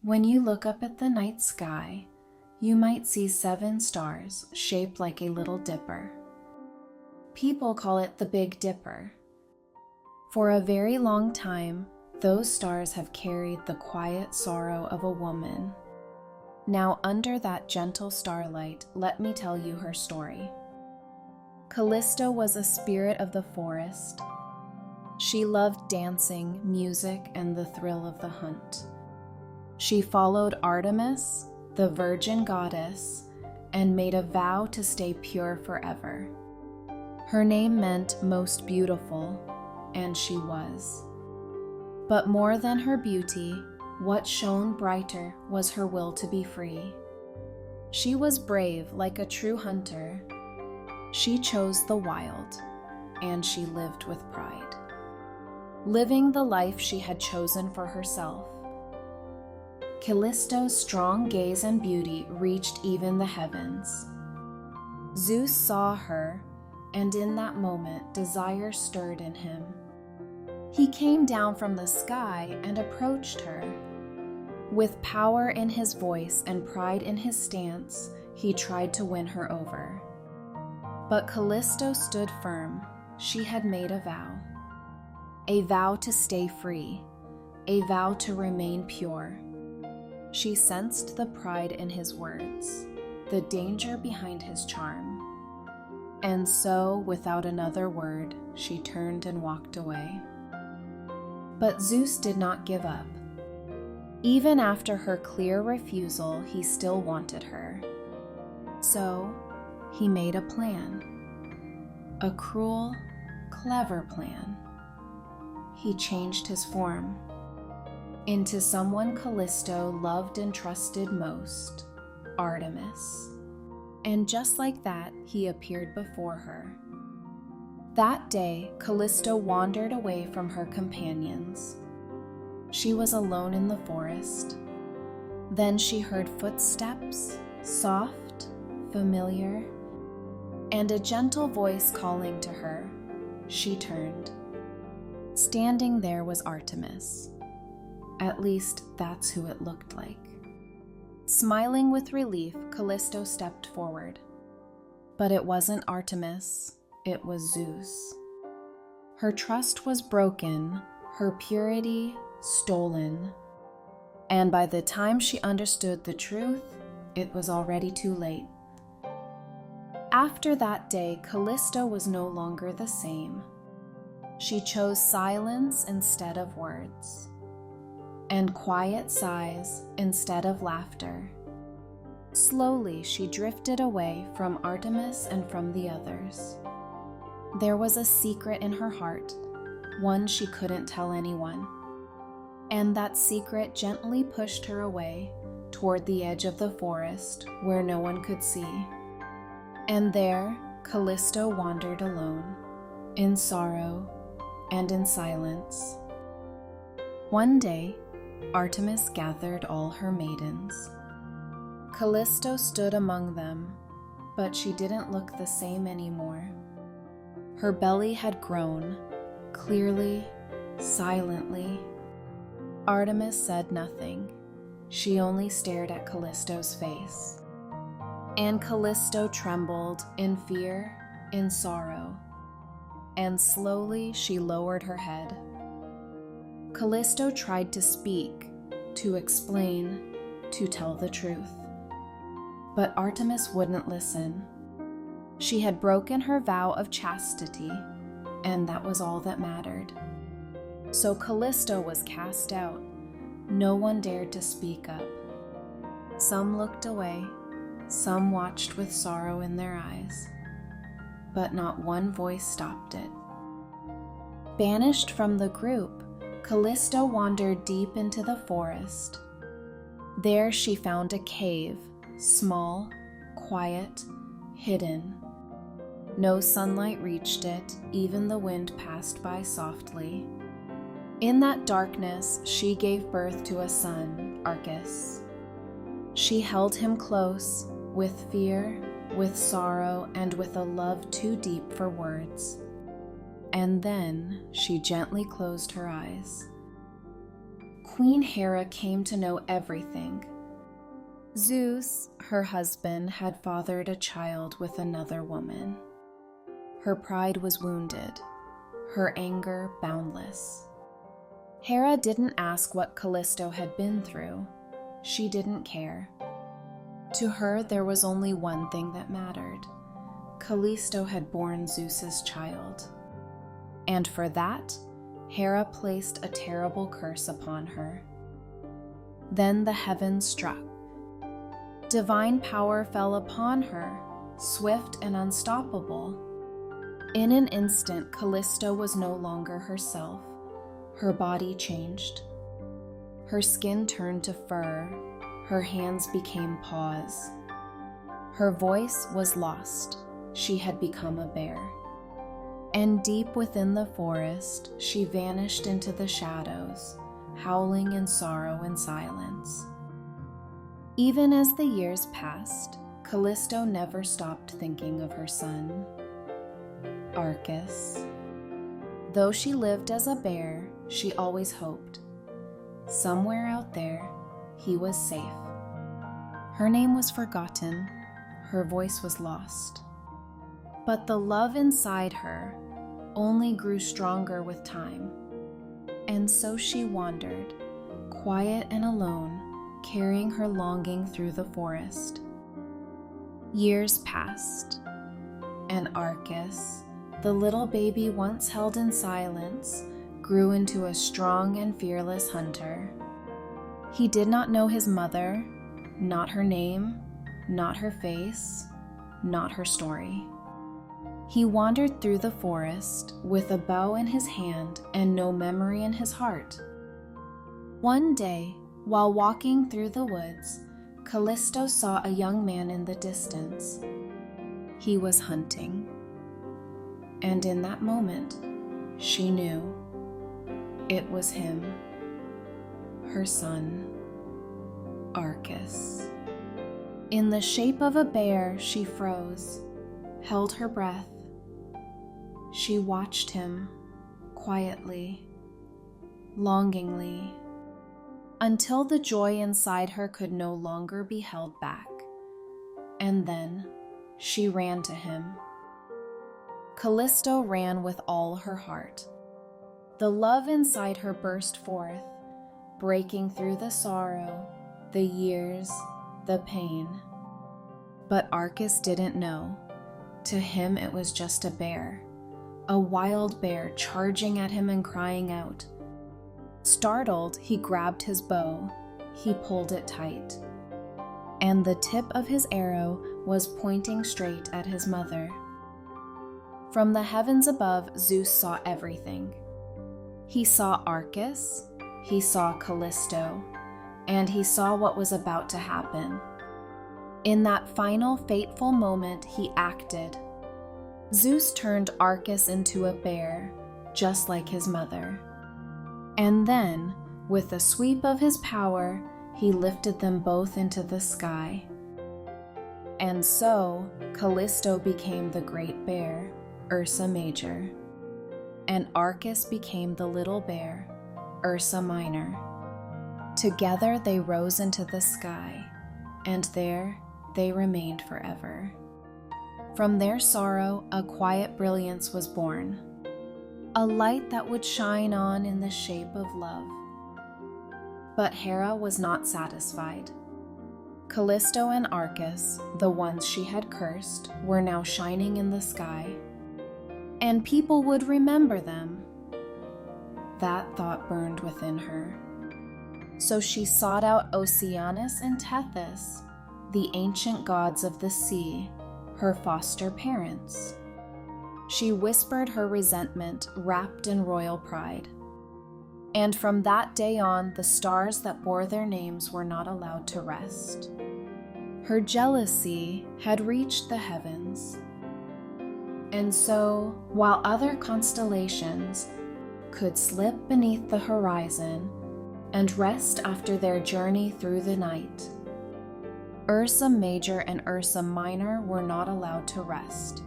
When you look up at the night sky, you might see 7 stars shaped like a little dipper. People call it the Big Dipper. For a very long time, those stars have carried the quiet sorrow of a woman. Now, under that gentle starlight, let me tell you her story. Callisto was a spirit of the forest. She loved dancing, music, and the thrill of the hunt. She followed Artemis, the virgin goddess, and made a vow to stay pure forever. Her name meant most beautiful, and she was. But more than her beauty, what shone brighter was her will to be free. She was brave like a true hunter. She chose the wild, and she lived with pride, living the life she had chosen for herself. Callisto's strong gaze and beauty reached even the heavens. Zeus saw her, and in that moment desire stirred in him. He came down from the sky and approached her. With power in his voice and pride in his stance, he tried to win her over. But Callisto stood firm. She had made a vow to stay free, a vow to remain pure. She sensed the pride in his words, the danger behind his charm. And so, without another word, she turned and walked away. But Zeus did not give up. Even after her clear refusal, he still wanted her. So, he made a plan. A cruel, clever plan. He changed his form into someone Callisto loved and trusted most, Artemis. And just like that, he appeared before her. That day, Callisto wandered away from her companions. She was alone in the forest. Then she heard footsteps, soft, familiar, and a gentle voice calling to her. She turned. Standing there was Artemis. At least that's who it looked like. Smiling with relief, Callisto stepped forward. But it wasn't Artemis, it was Zeus. Her trust was broken, her purity stolen, and by the time she understood the truth, it was already too late. After that day, Callisto was no longer the same. She chose silence instead of words, and quiet sighs instead of laughter. Slowly, she drifted away from Artemis and from the others. There was a secret in her heart, one she couldn't tell anyone. And that secret gently pushed her away toward the edge of the forest where no one could see. And there, Callisto wandered alone, in sorrow and in silence. One day, Artemis gathered all her maidens. Callisto stood among them, but she didn't look the same anymore. Her belly had grown, clearly, silently. Artemis said nothing. She only stared at Callisto's face. And Callisto trembled in fear, in sorrow. And slowly she lowered her head. Callisto tried to speak, to explain, to tell the truth. But Artemis wouldn't listen. She had broken her vow of chastity, and that was all that mattered. So Callisto was cast out. No one dared to speak up. Some looked away, some watched with sorrow in their eyes, but not one voice stopped it. Banished from the group, Callisto wandered deep into the forest. There she found a cave, small, quiet, hidden. No sunlight reached it, even the wind passed by softly. In that darkness, she gave birth to a son, Arcas. She held him close, with fear, with sorrow, and with a love too deep for words. And then she gently closed her eyes. Queen Hera came to know everything. Zeus, her husband, had fathered a child with another woman. Her pride was wounded, her anger boundless. Hera didn't ask what Callisto had been through. She didn't care. To her, there was only one thing that mattered. Callisto had borne Zeus's child. And for that, Hera placed a terrible curse upon her. Then the heavens struck. Divine power fell upon her, swift and unstoppable. In an instant, Callisto was no longer herself. Her body changed. Her skin turned to fur. Her hands became paws. Her voice was lost. She had become a bear. And deep within the forest, she vanished into the shadows, howling in sorrow and silence. Even as the years passed, Callisto never stopped thinking of her son, Arcas. Though she lived as a bear, she always hoped. Somewhere out there, he was safe. Her name was forgotten, her voice was lost. But the love inside her only grew stronger with time. And so she wandered, quiet and alone, carrying her longing through the forest. Years passed, and Arcas, the little baby once held in silence, grew into a strong and fearless hunter. He did not know his mother, not her name, not her face, not her story. He wandered through the forest with a bow in his hand and no memory in his heart. One day, while walking through the woods, Callisto saw a young man in the distance. He was hunting. And in that moment, she knew it was him, her son, Arcas. In the shape of a bear, she froze, held her breath. She watched him, quietly, longingly, until the joy inside her could no longer be held back. And then she ran to him. Callisto ran with all her heart. The love inside her burst forth, breaking through the sorrow, the years, the pain. But Arcas didn't know. To him it was just a bear, a wild bear charging at him and crying out. Startled, he grabbed his bow. He pulled it tight. And the tip of his arrow was pointing straight at his mother. From the heavens above, Zeus saw everything. He saw Arcas, he saw Callisto, and he saw what was about to happen. In that final fateful moment, he acted. Zeus turned Arcas into a bear, just like his mother. And then, with a sweep of his power, he lifted them both into the sky. And so, Callisto became the great bear, Ursa Major, and Arcas became the little bear, Ursa Minor. Together they rose into the sky, and there they remained forever. From their sorrow, a quiet brilliance was born, a light that would shine on in the shape of love. But Hera was not satisfied. Callisto and Arcas, the ones she had cursed, were now shining in the sky, and people would remember them. That thought burned within her. So she sought out Oceanus and Tethys, the ancient gods of the sea, her foster parents. She whispered her resentment, wrapped in royal pride. And from that day on, the stars that bore their names were not allowed to rest. Her jealousy had reached the heavens. And so, while other constellations could slip beneath the horizon and rest after their journey through the night, Ursa Major and Ursa Minor were not allowed to rest.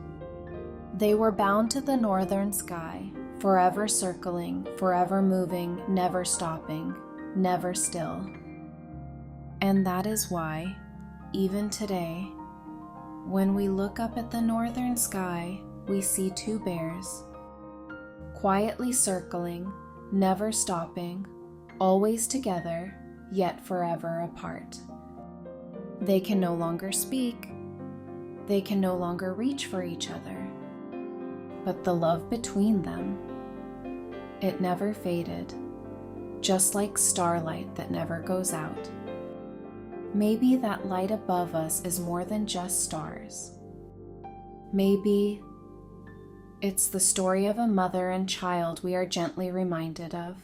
They were bound to the northern sky, forever circling, forever moving, never stopping, never still. And that is why, even today, when we look up at the northern sky, we see two bears, quietly circling, never stopping, always together, yet forever apart. They can no longer speak. They can no longer reach for each other. But the love between them, it never faded, just like starlight that never goes out. Maybe that light above us is more than just stars. Maybe it's the story of a mother and child we are gently reminded of.